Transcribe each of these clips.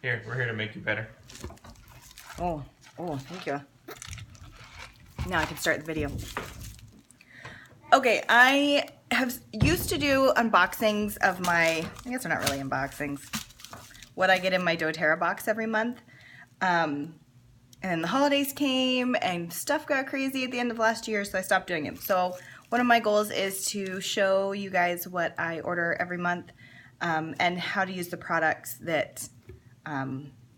Here, we're here to make you better. Oh, thank you. Now I can start the video. Okay, I have used to do unboxings of my, I guess they're not really unboxings, what I get in my doTERRA box every month. And then the holidays came and stuff got crazy at the end of last year, so I stopped doing it. So one of my goals is to show you guys what I order every month and how to use the products that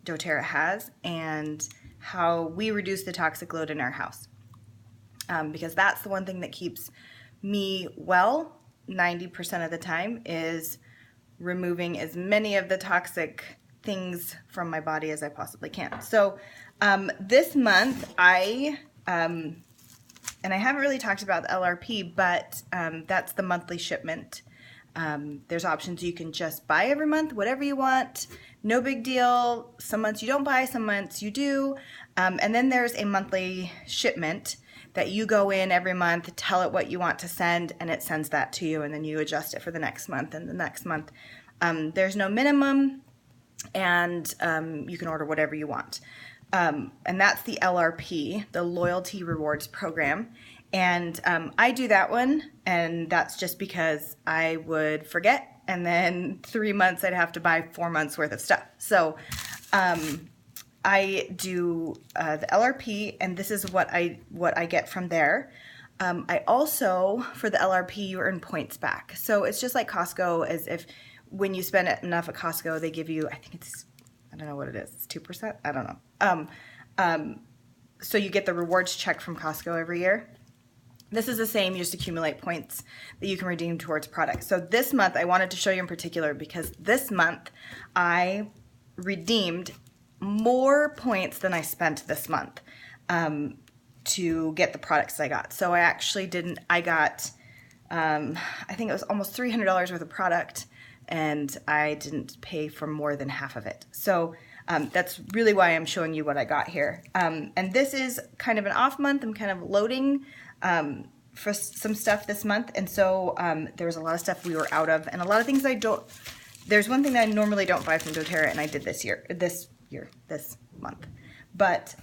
doTERRA has and how we reduce the toxic load in our house. Because that's the one thing that keeps me well 90% of the time, is removing as many of the toxic things from my body as I possibly can. So this month and I haven't really talked about the LRP, but that's the monthly shipment. There's options you can just buy every month, whatever you want, no big deal. Some months you don't buy, some months you do. And then there's a monthly shipment that you go in every month, tell it what you want to send, and it sends that to you, and then you adjust it for the next month and the next month. There's no minimum, and you can order whatever you want. And that's the LRP, the Loyalty Rewards Program. And I do that one, and that's just because I would forget, and then 3 months I'd have to buy 4 months worth of stuff. So I do the LRP, and this is what I get from there. I also, for the LRP, you earn points back. So it's just like Costco, as if when you spend enough at Costco, they give you, I think it's, I don't know what it is, it's 2%? I don't know. So you get the rewards check from Costco every year. This is the same, you just accumulate points that you can redeem towards products. So this month, I wanted to show you in particular because this month I redeemed more points than I spent this month to get the products I got. So I actually I got, I think it was almost $300 worth of product, and I didn't pay for more than half of it. So that's really why I'm showing you what I got here. And this is kind of an off month. I'm kind of loading for some stuff this month, and so there was a lot of stuff we were out of, and a lot of things I don't. There's one thing that I normally don't buy from doTERRA, and I did this month. But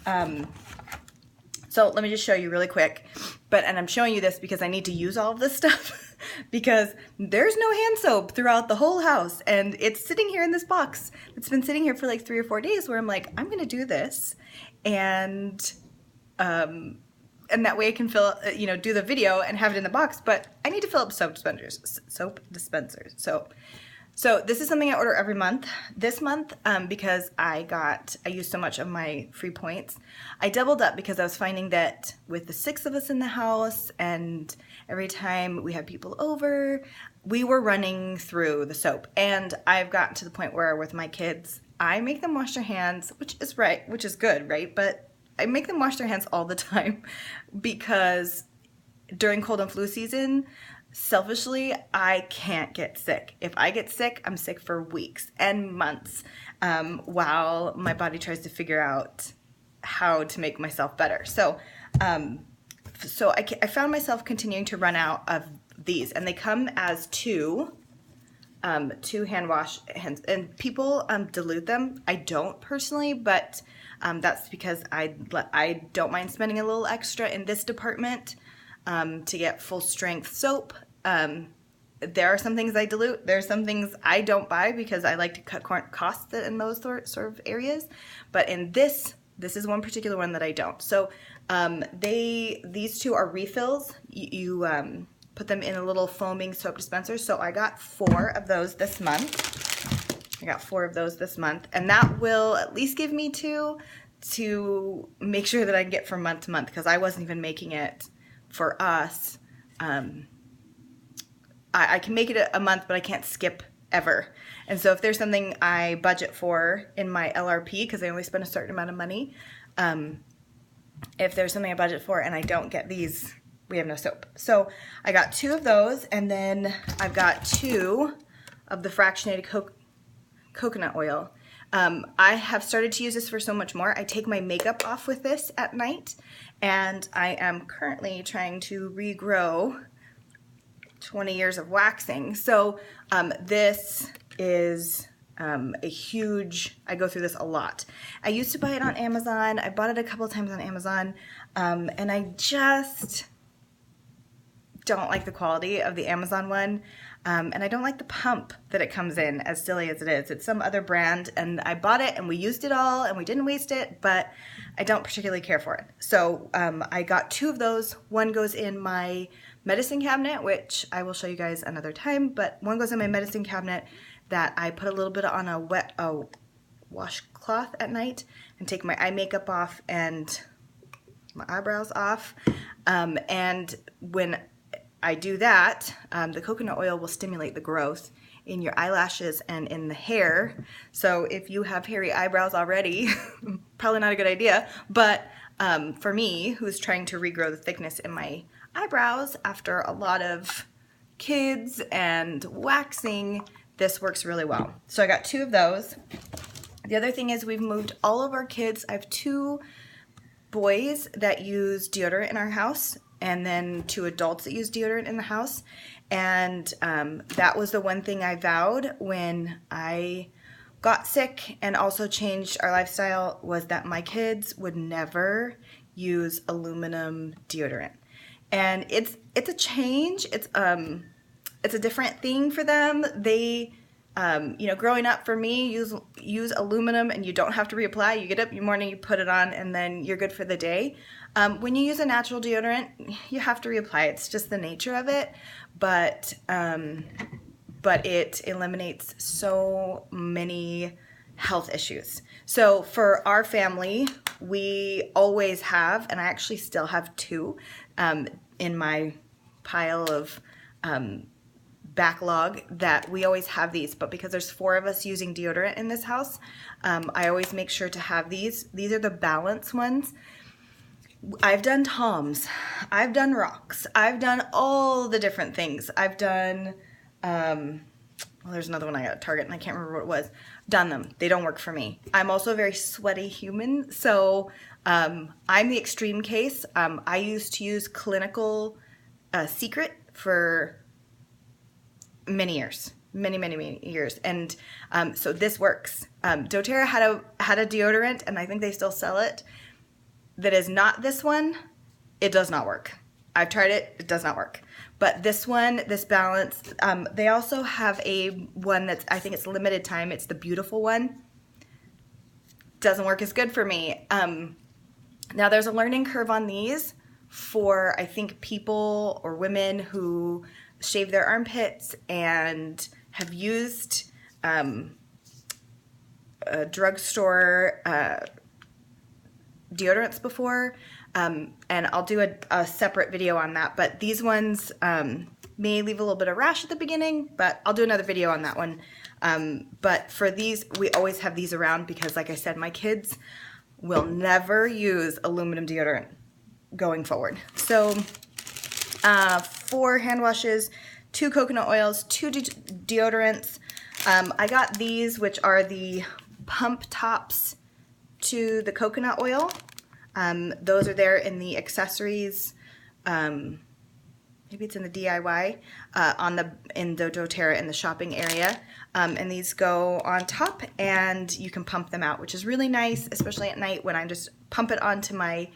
so let me just show you really quick. And I'm showing you this because I need to use all of this stuff because there's no hand soap throughout the whole house, and it's sitting here in this box. It's been sitting here for like 3 or 4 days where I'm like, I'm gonna do this, and that way I can do the video and have it in the box, but I need to fill up soap dispensers. So this is something I order every month. This month, because I used so much of my free points, I doubled up because I was finding that with the 6 of us in the house, and every time we had people over, we were running through the soap. And I've gotten to the point where with my kids, I make them wash their hands, which is good, right? But I make them wash their hands all the time because during cold and flu season, selfishly, I can't get sick. If I get sick, I'm sick for weeks and months while my body tries to figure out how to make myself better. So I found myself continuing to run out of these, and they come as two hand wash hands, and people dilute them. I don't personally, but that's because I don't mind spending a little extra in this department to get full strength soap. There are some things I dilute. There are some things I don't buy because I like to cut costs in those sort of areas. But in this is one particular one that I don't. So these two are refills. You put them in a little foaming soap dispenser. So I got 4 of those this month. And that will at least give me 2 to make sure that I can get from month to month, because I wasn't even making it for us. I can make it a month, but I can't skip ever. And so if there's something I budget for in my LRP, because I only spend a certain amount of money, if there's something I budget for and I don't get these, we have no soap. So I got 2 of those, and then I've got 2 of the fractionated coconut oil. I have started to use this for so much more. I take my makeup off with this at night, and I am currently trying to regrow 20 years of waxing. So this is I go through this a lot. I used to buy it on Amazon. I bought it a couple of times on Amazon, and I just don't like the quality of the Amazon one. And I don't like the pump that it comes in, as silly as it is. It's some other brand, and I bought it and we used it all and we didn't waste it, but I don't particularly care for it. So I got 2 of those. One goes in my medicine cabinet, which I will show you guys another time, but one goes in my medicine cabinet that I put a little bit on a wet washcloth at night and take my eye makeup off and my eyebrows off. And when I do that, the coconut oil will stimulate the growth in your eyelashes and in the hair. So if you have hairy eyebrows already, probably not a good idea, but for me, who's trying to regrow the thickness in my eyebrows after a lot of kids and waxing, this works really well. So I got 2 of those. The other thing is we've moved all of our kids. I have 2 boys that use deodorant in our house, and then 2 adults that use deodorant in the house. And that was the one thing I vowed when I got sick and also changed our lifestyle, was that my kids would never use aluminum deodorant. And it's a change. It's a different thing for them. They, you know, growing up for me, use aluminum and you don't have to reapply. You get up in the morning, you put it on, and then you're good for the day. When you use a natural deodorant, you have to reapply. It's just the nature of it, but it eliminates so many health issues. So for our family, we always have, and I actually still have 2 in my pile of backlog, that we always have these, but because there's 4 of us using deodorant in this house, I always make sure to have these. These are the Balance ones. I've done Tom's, I've done Rocks, I've done all the different things. I've done, well, there's another one I got at Target and I can't remember what it was. Done them. They don't work for me. I'm also a very sweaty human, so I'm the extreme case. I used to use Clinical Secret for many years, many years, and so this works. DoTerra had a deodorant, and I think they still sell it, that is not this one. It does not work. I've tried it. It does not work. But this one, this Balance, they also have a one that's, I think it's limited time. It's the Beautiful one. Doesn't work as good for me. Now there's a learning curve on these for, I think, people or women who shave their armpits and have used a drugstore deodorants before, and I'll do a separate video on that, but these ones may leave a little bit of rash at the beginning, but I'll do another video on that one. But for these, we always have these around because, like I said, my kids will never use aluminum deodorant going forward. So 4 hand washes, 2 coconut oils, 2 deodorants. I got these, which are the pump tops to the coconut oil. Those are there in the accessories, maybe it's in the DIY, in the doTERRA in the shopping area. And these go on top and you can pump them out, which is really nice, especially at night when I just pump it onto my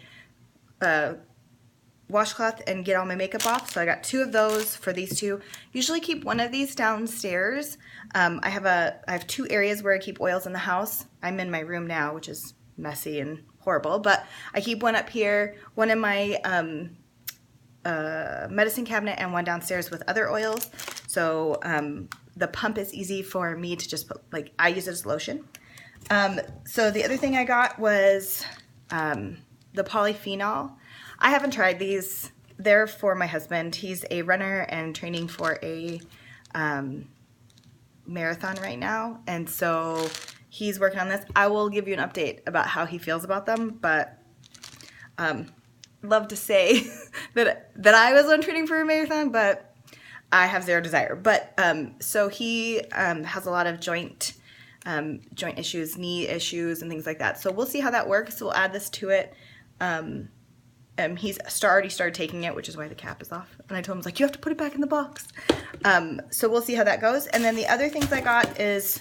washcloth and get all my makeup off. So I got 2 of those for these 2. Usually keep one of these downstairs. I have 2 areas where I keep oils in the house. I'm in my room now, which is messy and horrible, but I keep one up here, one in my medicine cabinet, and one downstairs with other oils. So the pump is easy for me to just put, like, I use it as lotion. So the other thing I got was the polyphenol. I haven't tried these. They're for my husband. He's a runner and training for a marathon right now, and so he's working on this. I will give you an update about how he feels about them, but love to say that I was on training for a marathon, but I have zero desire. But so he has a lot of joint issues, knee issues, and things like that. So we'll see how that works. So we'll add this to it. He's already started taking it, which is why the cap is off. And I told him, like, you have to put it back in the box. So we'll see how that goes. And then the other things I got is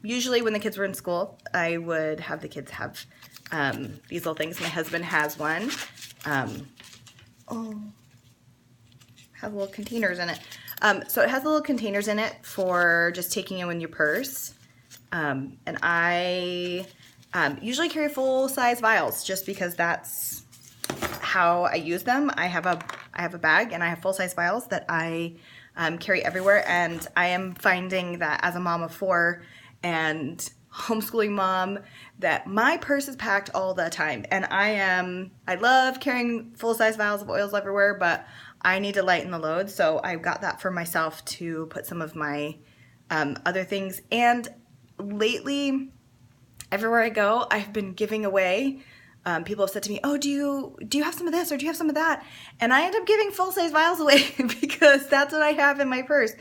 Usually when the kids were in school, I would have the kids have these little things. My husband has one. Has little containers in it. So it has little containers in it for just taking in your purse. And I usually carry full-size vials just because that's how I use them. I have a bag and I have full-size vials that I carry everywhere, and I am finding that as a mom of 4 and homeschooling mom that my purse is packed all the time, and I love carrying full-size vials of oils everywhere, but I need to lighten the load, so I got that for myself to put some of my other things. And lately, everywhere I go, I've been giving away. People have said to me, oh, do you have some of this or do you have some of that? And I end up giving full-size vials away because that's what I have in my purse.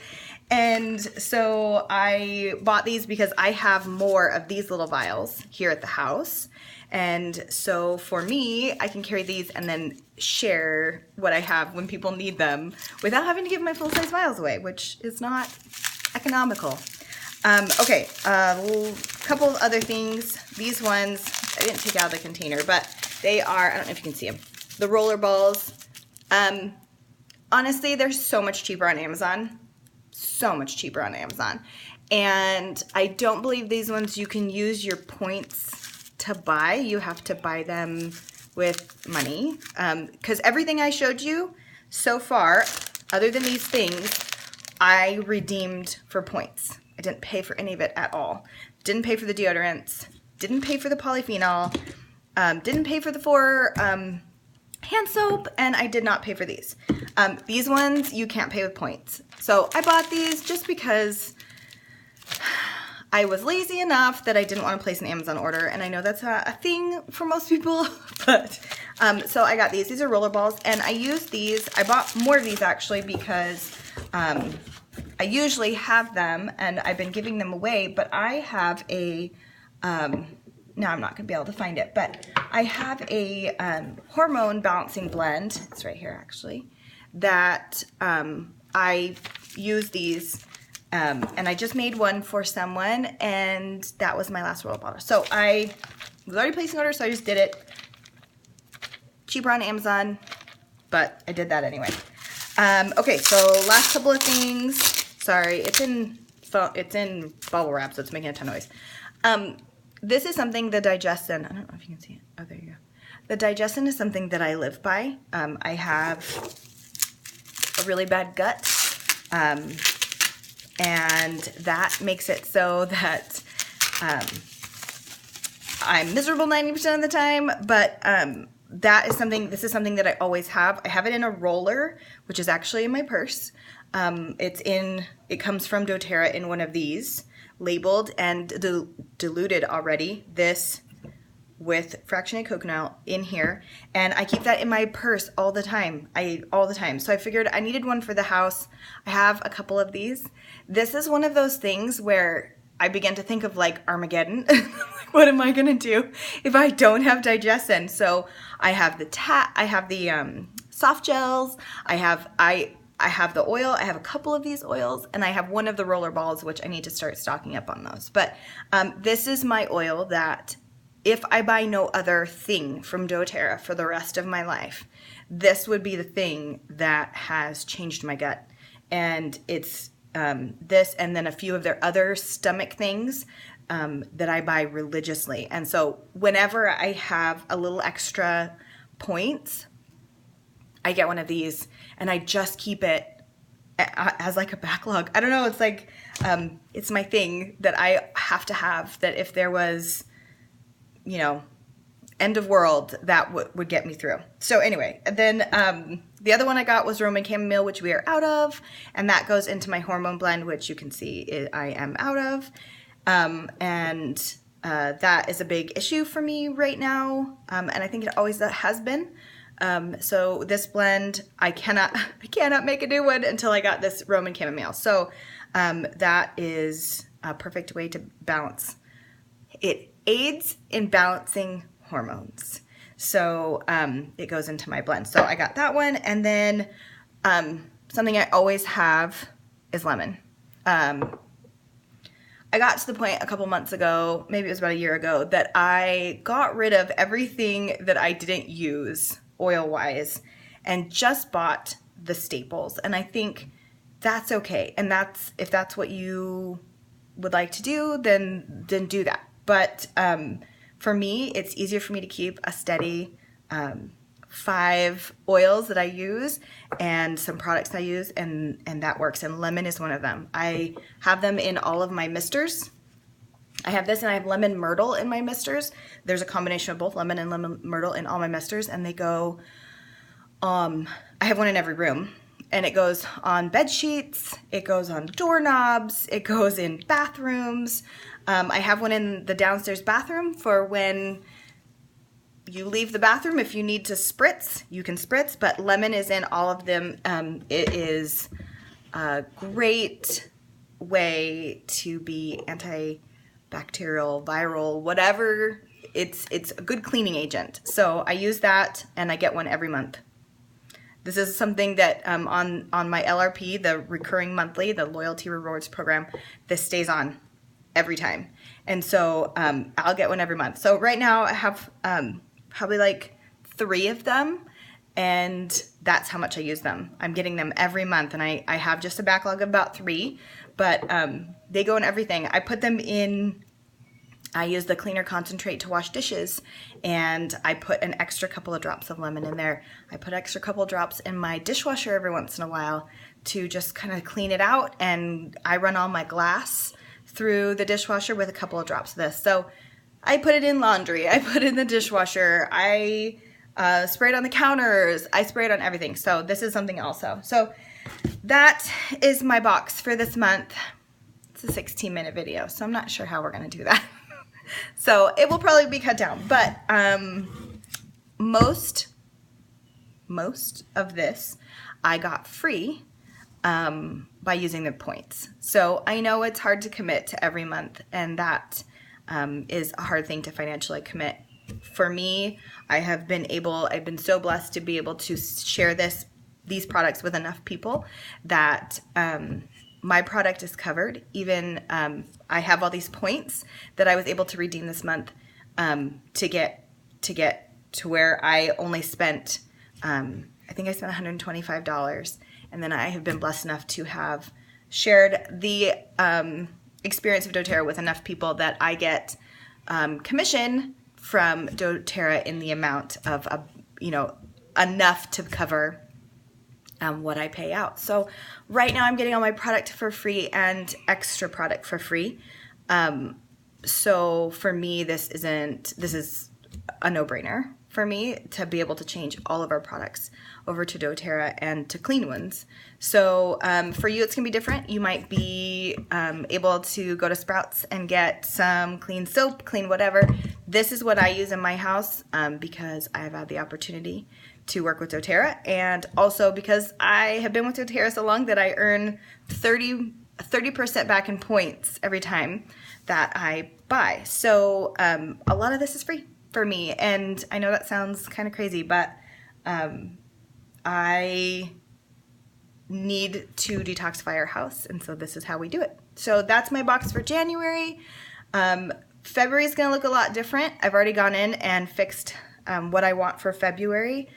And so I bought these because I have more of these little vials here at the house. And so for me, I can carry these and then share what I have when people need them without having to give my full-size vials away, which is not economical. Okay, a couple of other things. These ones, I didn't take out the container, but they are, I don't know if you can see them, the roller balls. Honestly, they're so much cheaper on Amazon. So much cheaper on Amazon. And I don't believe these ones you can use your points to buy. You have to buy them with money. Because everything I showed you so far, other than these things, I redeemed for points. I didn't pay for any of it at all. Didn't pay for the deodorants. Didn't pay for the polyphenol. Didn't pay for the 4 hand soap, and I did not pay for these. These ones you can't pay with points. So I bought these just because I was lazy enough that I didn't want to place an Amazon order, and I know that's a thing for most people, but so I got these. These are roller balls, and I use these. I bought more of these actually because I usually have them, and I've been giving them away, but I have a, now I'm not going to be able to find it, but I have a hormone balancing blend, it's right here actually, that I use these, and I just made one for someone, and that was my last roll bottle. So I was already placing an order, so I just did it. Cheaper on Amazon, but I did that anyway. Okay, so last couple of things. Sorry, it's in bubble wrap, so it's making a ton of noise. This is something, the digestin. I don't know if you can see it. Oh, there you go. The digestin is something that I live by. I have a really bad gut, and that makes it so that I'm miserable 90% of the time, but this is something that I always have. I have it in a roller, which is actually in my purse. It comes from doTERRA in one of these, labeled and diluted already, this with fractionated coconut in here, and I keep that in my purse all the time. So I figured I needed one for the house. I have a couple of these. This is one of those things where I began to think of like Armageddon. What am I gonna do if I don't have digestin? So I have the soft gels. I have the oil. I have a couple of these oils, and I have one of the roller balls, which I need to start stocking up on those. But this is my oil that if I buy no other thing from doTERRA for the rest of my life, this would be the thing that has changed my gut. And it's this and then a few of their other stomach things that I buy religiously. And so whenever I have a little extra points, I get one of these, and I just keep it as like a backlog. I don't know, it's like, it's my thing that I have to have, that if there was, you know, end of world, that would get me through. So anyway, then the other one I got was Roman chamomile, which we are out of, and that goes into my hormone blend, which you can see I am out of. That is a big issue for me right now, and I think it always has been. So this blend, I cannot make a new one until I got this Roman chamomile. So that is a perfect way to balance. It aids in balancing hormones. So it goes into my blend. So I got that one, and then something I always have is lemon. I I got to the point a couple months ago, maybe it was about a year ago, that I got rid of everything that I didn't use oil-wise and just bought the staples. And I think that's okay. And if that's what you would like to do, then do that. But for me, it's easier for me to keep a steady 5 oils that I use and some products I use, and that works. And lemon is one of them. I have them in all of my misters. I have this, and I have lemon myrtle in my misters. There's a combination of both lemon and lemon myrtle in all my misters, and they go, I have one in every room, and it goes on bed sheets, it goes on doorknobs, it goes in bathrooms. I have one in the downstairs bathroom for when you leave the bathroom. If you need to spritz, you can spritz, but lemon is in all of them. It is a great way to be antibacterial, viral, whatever. It's a good cleaning agent. So I use that, and I get one every month. This is something that on my LRP, the recurring monthly, the loyalty rewards program, this stays on every time. And so I'll get one every month. So right now I have probably like 3 of them, and that's how much I use them. I'm getting them every month, and I have just a backlog of about 3, but they go in everything. I put them in, I use the cleaner concentrate to wash dishes, and I put an extra couple of drops of lemon in there. I put extra couple of drops in my dishwasher every once in a while to just kind of clean it out, and I run all my glass through the dishwasher with a couple of drops of this. So I put it in laundry, I put it in the dishwasher, I spray it on the counters, I spray it on everything. So this is something also. So that is my box for this month. It's a 16-minute video, so I'm not sure how we're gonna do that. So it will probably be cut down, but most of this I got free by using the points. So I know it's hard to commit to every month, and that is a hard thing to financially commit. For me, I've been so blessed to be able to share these products with enough people that my product is covered. Even I have all these points that I was able to redeem this month to get to where I only spent, I think I spent $125. And then I have been blessed enough to have shared the experience of doTERRA with enough people that I get commission from doTERRA in the amount of, enough to cover what I pay out. So right now I'm getting all my product for free and extra product for free. So for me, this is a no-brainer for me to be able to change all of our products over to doTERRA and to clean ones. So for you, it's gonna be different. You might be able to go to Sprouts and get some clean soap, clean whatever. This is what I use in my house because I've had the opportunity to work with doTERRA, and also because I have been with doTERRA so long that I earn 30% back in points every time that I buy. So a lot of this is free for me, and I know that sounds kind of crazy, but I need to detoxify our house, and so this is how we do it. So that's my box for January. February is going to look a lot different. I've already gone in and fixed what I want for February,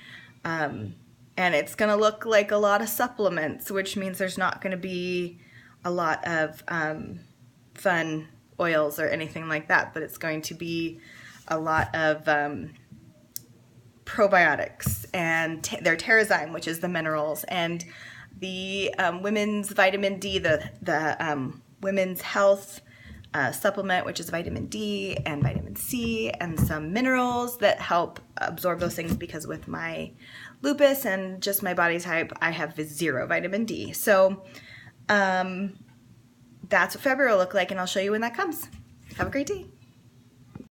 and it's going to look like a lot of supplements, which means there's not going to be a lot of fun oils or anything like that, but it's going to be a lot of probiotics and their Terrazyme, which is the minerals, and the women's vitamin D, the women's health supplement, which is vitamin D and vitamin C, and some minerals that help absorb those things, because with my lupus and just my body type, I have 0 vitamin D. So that's what February will look like, and I'll show you when that comes. Have a great day.